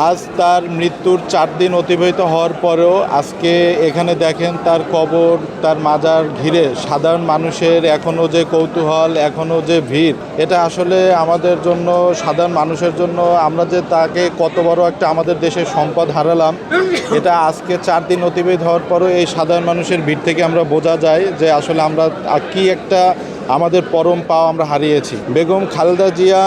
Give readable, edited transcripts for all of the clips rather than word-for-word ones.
আজ তার মৃত্যুর 4 দিন অতিবাহিত হওয়ার পরেও আজকে এখানে দেখেন তার কবর, তার মাজার ঘিরে সাধারণ মানুষের এখনও যে কৌতূহল, এখনও যে ভিড়, এটা আসলে আমাদের জন্য, সাধারণ মানুষের জন্য, আমরা যে তাকে কত বড় একটা আমাদের দেশের সম্পদ হারালাম, এটা আজকে 4 দিন অতিবাহিত হওয়ার পরেও এই সাধারণ মানুষের ভিড় থেকে আমরা বোঝা যায় যে আসলে আমরা কি একটা আমাদের পরম পাওয়া আমরা হারিয়েছি। বেগম খালেদা জিয়া,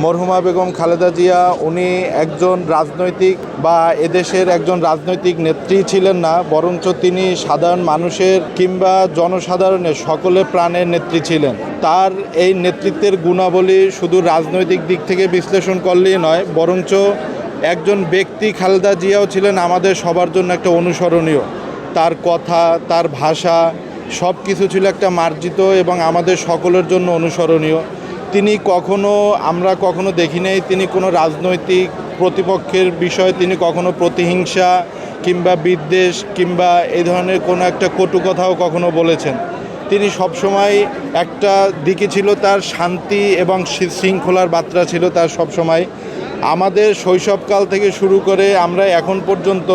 মরহুমা বেগম খালেদা জিয়া, উনি একজন রাজনৈতিক বা এদেশের একজন রাজনৈতিক নেত্রী ছিলেন না, বরঞ্চ তিনি সাধারণ মানুষের কিংবা জনসাধারণের সকলের প্রাণের নেত্রী ছিলেন। তার এই নেতৃত্বের গুণাবলী শুধু রাজনৈতিক দিক থেকে বিশ্লেষণ করলেই নয়, বরঞ্চ একজন ব্যক্তি খালেদা জিয়াও ছিলেন আমাদের সবার জন্য একটা অনুসরণীয়। তার কথা, তার ভাষা সব কিছু ছিল একটা মার্জিত এবং আমাদের সকলের জন্য অনুসরণীয়। তিনি আমরা কখনো দেখি নাই তিনি কোনো রাজনৈতিক প্রতিপক্ষের বিষয়ে তিনি কখনো প্রতিহিংসা কিংবা বিদ্বেষ কিংবা এই ধরনের কোনো একটা কটু কথাও কখনো বলেছেন। তিনি সবসময় একটা দিকে ছিল তার শান্তি এবং শৃঙ্খলার বার্তা ছিল তার সবসময়। আমাদের শৈশবকাল থেকে শুরু করে আমরা এখন পর্যন্ত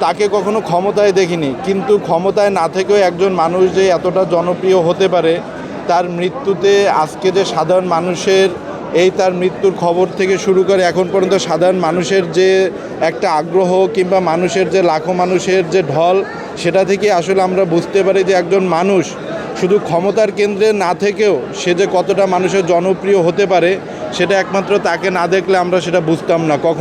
তাকে কখনো ক্ষমতায় দেখিনি, কিন্তু ক্ষমতায় না থেকেও একজন মানুষ যে এতটা জনপ্রিয় হতে পারে, তার মৃত্যুতে আজকে যে সাধারণ মানুষের তার মৃত্যুর খবর থেকে শুরু করে এখন পর্যন্ত সাধারণ মানুষের যে একটা আগ্রহ কিংবা মানুষের যে লাখো মানুষের যে ঢল, সেটা থেকে আসলে আমরা বুঝতে পারি যে একজন মানুষ শুধু ক্ষমতার কেন্দ্রে না থেকেও সে যে কতটা মানুষের জনপ্রিয় হতে পারে, সেটা একমাত্র তাকে না দেখলে আমরা সেটা বুঝতাম না কখন।